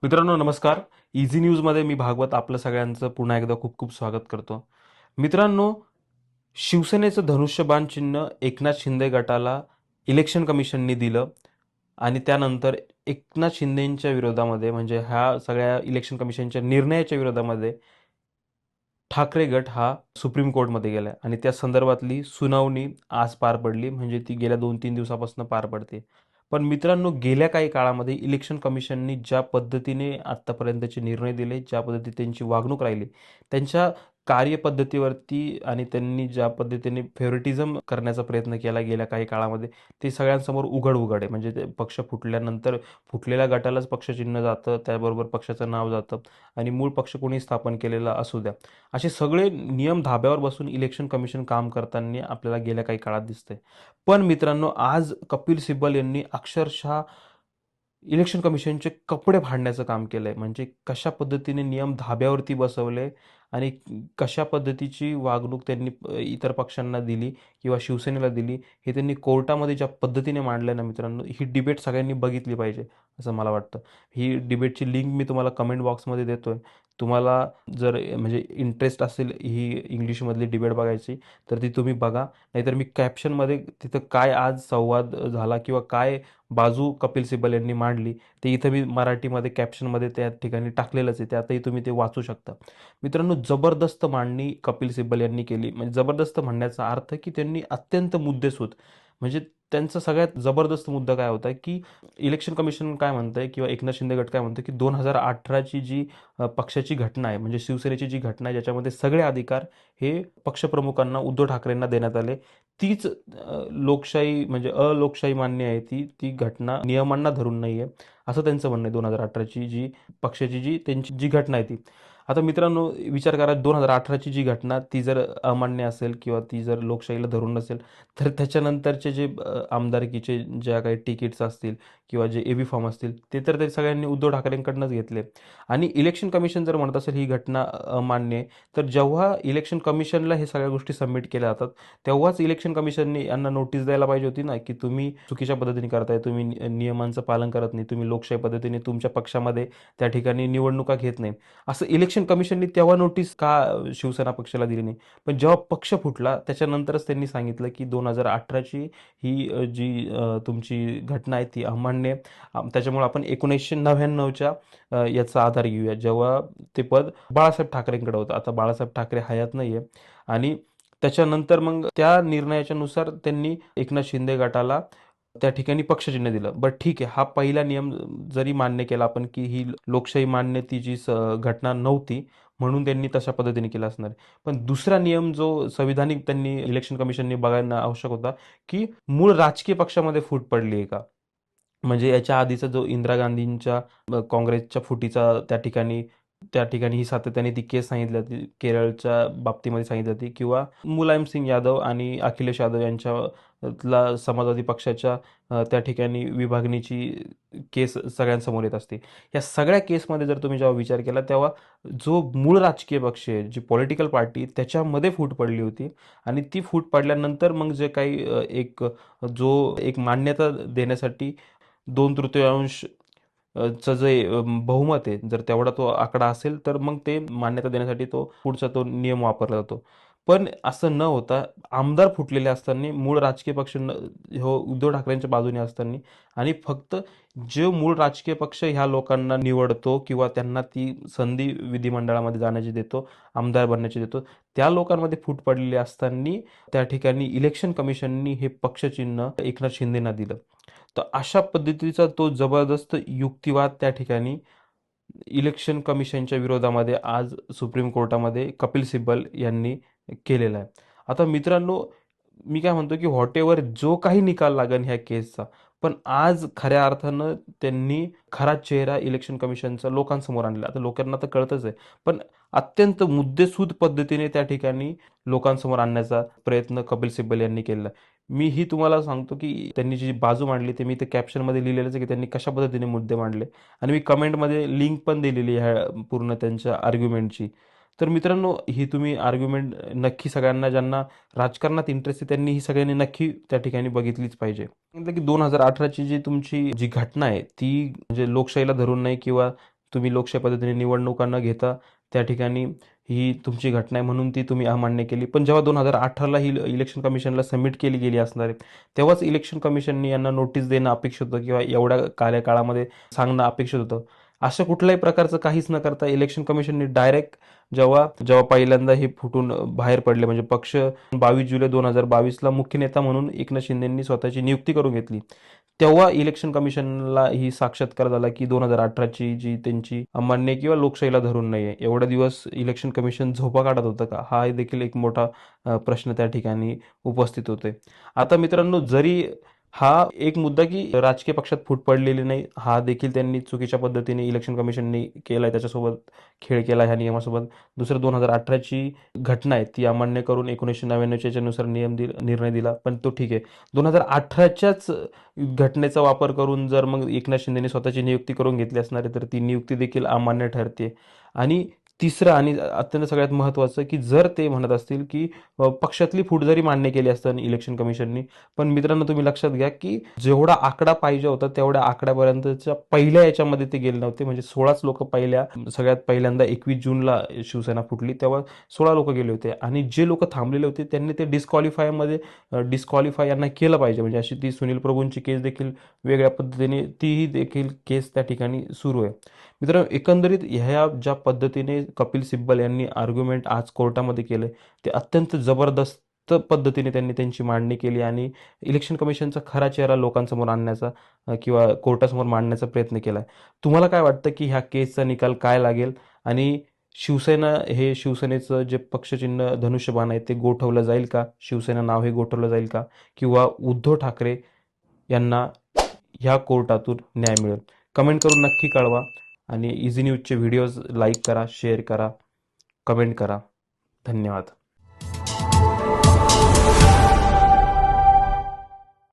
मित्रांनो नमस्कार. इझी न्यूजमध्ये मी भागवत आपलं सगळ्यांचं पुन्हा एकदा खूप खूप स्वागत करतो. मित्रांनो, शिवसेनेचं धनुष्यबाण चिन्ह एकनाथ शिंदे गटाला इलेक्शन कमिशननी दिलं आणि त्यानंतर एकनाथ शिंदेंच्या विरोधामध्ये म्हणजे ह्या सगळ्या इलेक्शन कमिशनच्या निर्णयाच्या विरोधामध्ये ठाकरे गट हा सुप्रीम कोर्टमध्ये गेलाय आणि त्या संदर्भातली सुनावणी आज पार पडली, म्हणजे ती गेल्या 2-3 दिवसापासून पार पडते. पण मित्रांनो, गेल्या काही काळामध्ये इलेक्शन कमिशननी ज्या पद्धतीने आत्तापर्यंतचे निर्णय दिले, ज्या पद्धतीने त्यांची वागणूक राहिली, त्यांच्या कार्यपद्धतीवरती आणि त्यांनी ज्या पद्धतीने फेव्हरेटिझम करण्याचा प्रयत्न केला गेल्या काही काळामध्ये, ते सगळ्यांसमोर उघड आहे. म्हणजे ते पक्ष फुटल्यानंतर फुटलेल्या गटालाच पक्षचिन्ह जातं, त्याबरोबर पक्षाचं नाव जातं आणि मूळ पक्ष कोणी स्थापन केलेला असू द्या. असे सगळे नियम धाब्यावर बसून इलेक्शन कमिशन काम करताना आपल्याला गेल्या काही काळात दिसतंय. पण मित्रांनो, आज कपिल सिब्बल यांनी अक्षरशः इलेक्शन कमिशनचे कपडे फाडण्याचं काम केलंय. म्हणजे कशा पद्धतीने नियम धाब्यावरती बसवले आणि कशा पद्धतीची वागणूक त्यांनी इतर पक्षांना दिली किंवा शिवसेनेला दिली, हे त्यांनी कोर्टामध्ये ज्या पद्धतीने मांडलं ना मित्रांनो, ही डिबेट सगळ्यांनी बघितली पाहिजे, असं मला वाटतं. ही डिबेटची लिंक मी तुम्हाला कमेंट बॉक्समध्ये देतोय. तुम्हाला जर म्हणजे इंटरेस्ट असेल ही इंग्लिशमधली डिबेट बघायची, तर ती तुम्ही बघा. नाहीतर मी कॅप्शनमध्ये तिथं काय आज संवाद झाला किंवा काय बाजू कपिल सिब्बल यांनी मांडली, ते इथं मी मराठीमध्ये कॅप्शनमध्ये त्या ठिकाणी टाकलेलंच आहे. त्यातही तुम्ही ते वाचू शकता. मित्रांनो, जबरदस्त मांडणी कपिल सिब्बल यांनी केली. म्हणजे जबरदस्त म्हणण्याचा अर्थ की त्यांनी अत्यंत मुद्देसूद, म्हणजे त्यांचा सगळ्यात जबरदस्त मुद्दा काय होता की इलेक्शन कमिशन काय म्हणतंय किंवा एकनाथ शिंदे गट काय म्हणतोय की 2018ची जी पक्षाची घटना आहे, म्हणजे शिवसेनेची जी घटना आहे, ज्याच्यामध्ये सगळे अधिकार हे पक्षप्रमुखांना उद्धव ठाकरेंना देण्यात आले, तीच लोकशाही म्हणजे अलोकशाही मान्य आहे. ती ती घटना नियमांना धरून नाही आहे, असं त्यांचं म्हणणं आहे. 2018ची जी पक्षाची जी त्यांची जी घटना आहे ती. आता मित्रांनो, विचार करा, 2018ची जी घटना ती जर अमान्य असेल किंवा ती जर लोकशाहीला धरून नसेल, तर त्याच्यानंतरचे जे आमदारकीचे ज्या काही तिकीट्स असतील किंवा जे एबी फॉर्म असतील, ते सगळ्यांनी उद्धव ठाकरेंकडनंच घेतले. आणि इलेक्शन कमिशन जर म्हणत असेल ही घटना अमान्य आहे, तर जेव्हा इलेक्शन कमिशनला हे सगळ्या गोष्टी सबमिट केल्या जातात, तेव्हाच इलेक्शन कमिशनने यांना नोटीस द्यायला पाहिजे होती ना, की तुम्ही चुकीच्या पद्धतीने करताय, तुम्ही नियमांचं पालन करत नाही, तुम्ही लोकशाही पद्धतीने तुमच्या पक्षामध्ये त्या ठिकाणी निवडणुका घेत नाही. असं इलेक्शन कमिशननी तेव्हा नोटीस का शिवसेना पक्षाला दिली नाही. पण जेव्हा पक्ष फुटला त्याच्यानंतरच त्यांनी सांगितलं की 2018ची ही जी तुमची घटना आहे ती अमान्य आहे. त्याच्यामुळे आपण 1999च्या याचा आधार घेऊया, जेव्हा ते पद बाळासाहेब ठाकरेंकडे होतं. आता बाळासाहेब ठाकरे हयात नाहीये आणि त्याच्यानंतर मग त्या निर्णयाच्या नुसार त्यांनी एकनाथ शिंदे गटाला त्या ठिकाणी पक्षचिन्ह दिलं. बरं ठीक आहे, हा पहिला नियम जरी मान्य केला आपण की ही लोकशाही मान्य ती जी घटना नव्हती, म्हणून त्यांनी तशा पद्धतीने केलं असणार आहे. पण दुसरा नियम जो संविधानिक त्यांनी इलेक्शन कमिशननी बघायला आवश्यक होता, की मूळ राजकीय पक्षामध्ये फूट पडली आहे का? म्हणजे याच्या आधीचा जो इंदिरा गांधींच्या काँग्रेसच्या फुटीचा त्या ठिकाणी ही सातत्याने ती केस सांगितली होती. केरळच्या बाबतीमध्ये सांगितली होती किंवा मुलायम सिंग यादव आणि अखिलेश यादव यांच्यातला समाजवादी पक्षाच्या त्या ठिकाणी विभागणीची केस सगळ्यांसमोर येत असते. या सगळ्या केसमध्ये जर तुम्ही जेव्हा विचार केला, तेव्हा जो मूळ राजकीय पक्ष आहे, जी पॉलिटिकल पार्टी, त्याच्यामध्ये फूट पडली होती आणि ती फूट पडल्यानंतर मग जे काही जो एक मान्यता देण्यासाठी 2/3 चं जे बहुमत आहे, जर तेवढा तो आकडा असेल, तर मग ते मान्यता देण्यासाठी पुढचा तो नियम वापरला जातो. पण असं न होता आमदार फुटलेले असताना, मूळ राजकीय पक्ष हो उद्धव ठाकरेंच्या बाजूने असताना आणि फक्त जो मूळ राजकीय पक्ष ह्या लोकांना निवडतो किंवा त्यांना ती संधी विधिमंडळामध्ये जाण्याची देतो, आमदार बनण्याची देतो, त्या लोकांमध्ये फूट पडलेली असताना त्या ठिकाणी इलेक्शन कमिशननी हे पक्षचिन्ह एकनाथ शिंदेना दिलं. तर अशा पद्धतीचा तो जबरदस्त युक्तिवाद त्या ठिकाणी इलेक्शन कमिशनच्या विरोधामध्ये आज सुप्रीम कोर्टामध्ये कपिल सिब्बल यांनी केलेला आहे. आता मित्रांनो, मी काय म्हणतो की व्हॉटेव्हर जो काही निकाल लागेल ह्या केसचा, पण आज खऱ्या अर्थानं त्यांनी खरा चेहरा इलेक्शन कमिशनचा लोकांसमोर आणला. आता लोकांना तर कळतच आहे, पण अत्यंत मुद्देसूद पद्धतीने त्या ठिकाणी लोकांसमोर आणण्याचा प्रयत्न कपिल सिब्बल यांनी केलेला आहे. मीही तुम्हाला सांगतो की त्यांनी जी बाजू मांडली, ते मी ते कॅप्शनमध्ये लिहिलेलंच आहे की त्यांनी कशा पद्धतीने मुद्दे मांडले आणि मी कमेंटमध्ये लिंक पण दिलेली आहे ह्या पूर्ण त्यांच्या आर्ग्युमेंटची. तर मित्रांनो, ही तुम्ही आर्ग्युमेंट नक्की सगळ्यांना ज्यांना राजकारणात इंटरेस्ट आहे त्यांनी ही सगळ्यांनी नक्की त्या ठिकाणी बघितलीच पाहिजे. सांगितलं की 2018ची जी तुमची जी घटना आहे ती म्हणजे लोकशाहीला धरून नाही किंवा तुम्ही लोकशाही पद्धतीने निवडणुका न घेता त्या ठिकाणी ही तुमची घटना आहे म्हणून ती तुम्ही अमान्य केली. पण जेव्हा 2018ला ही इलेक्शन कमिशनला सबमिट केली गेली असणार आहे, तेव्हाच इलेक्शन कमिशननी यांना नोटीस देणं अपेक्षित होतं किंवा एवढ्या कार्यकाळामध्ये सांगणं अपेक्षित होतं. असं कुठल्याही प्रकारचं काहीच न करता इलेक्शन कमिशननी डायरेक्ट जेव्हा जेव्हा पहिल्यांदा हे फुटून बाहेर पडले, म्हणजे पक्ष 22 जुलै 2022ला मुख्य नेता म्हणून एकनाथ शिंदेंनी स्वतःची नियुक्ती करून घेतली. तेव्हा इलेक्शन कमिशनला ही साक्षात्कार झाला की 2018ची जी त्यांची अमान्य किंवा लोकशाहीला धरून नाहीये. एवढे दिवस इलेक्शन कमिशन झोपा काढत होतं का? हा देखील एक मोठा प्रश्न त्या ठिकाणी उपस्थित होतोय. आता मित्रांनो, जरी हा एक मुद्दा की राजकीय पक्षात फूट पडलेली नाही, हा देखील त्यांनी चुकीच्या पद्धतीने इलेक्शन कमिशननी केलाय, त्याच्यासोबत खेळ केला ह्या नियमासोबत. दुसरं 2018ची घटना आहे ती अमान्य करून 1999च्या याच्यानुसार निर्णय दिला, पण तो ठीक आहे. 2018च्याच घटनेचा वापर करून जर मग एकनाथ शिंदेने स्वतःची नियुक्ती करून घेतली असणार आहे, तर ती नियुक्ती देखील अमान्य ठरते. आणि तिसरं आणि अत्यंत सगळ्यात महत्त्वाचं की जर ते म्हणत असतील की पक्षातली फूट जरी मान्य केली असतं इलेक्शन कमिशननी, पण मित्रांनो तुम्ही लक्षात घ्या की जेवढा आकडा पाहिजे होता तेवढ्या आकड्यापर्यंतच्या पहिल्या याच्यामध्ये ते गेले नव्हते. म्हणजे 16च लोक सगळ्यात पहिल्यांदा 21 जूनला शिवसेना फुटली तेव्हा 16 लोक गेले होते, आणि जे लोक थांबलेले होते त्यांनी ते डिस्क्वालिफाय यांना केलं पाहिजे. म्हणजे अशी ती सुनील प्रभूंची केस देखील वेगळ्या पद्धतीने तीही देखील केस त्या ठिकाणी सुरू आहे. मित्रांनो, एकंदरीत ह्या ज्या पद्धतीने कपिल सिब्बल यांनी आर्ग्युमेंट आज कोर्टामध्ये केले, ते अत्यंत जबरदस्त पद्धतीने त्यांनी त्यांची मांडणी केली आणि इलेक्शन कमिशनचा खरा चेहरा लोकांसमोर आणण्याचा किंवा कोर्टासमोर मांडण्याचा प्रयत्न केला आहे. तुम्हाला काय वाटतं की ह्या केसचा निकाल काय लागेल, आणि शिवसेनेचं जे पक्षचिन्ह धनुष्यबाण आहे ते गोठवलं जाईल का? शिवसेना नाव हे गोठवलं जाईल का? किंवा उद्धव ठाकरे यांना ह्या कोर्टातून न्याय मिळेल? कमेंट करून नक्की कळवा, आणि इझी न्यूजचे व्हिडिओज लाईक करा, शेअर करा, कमेंट करा. धन्यवाद.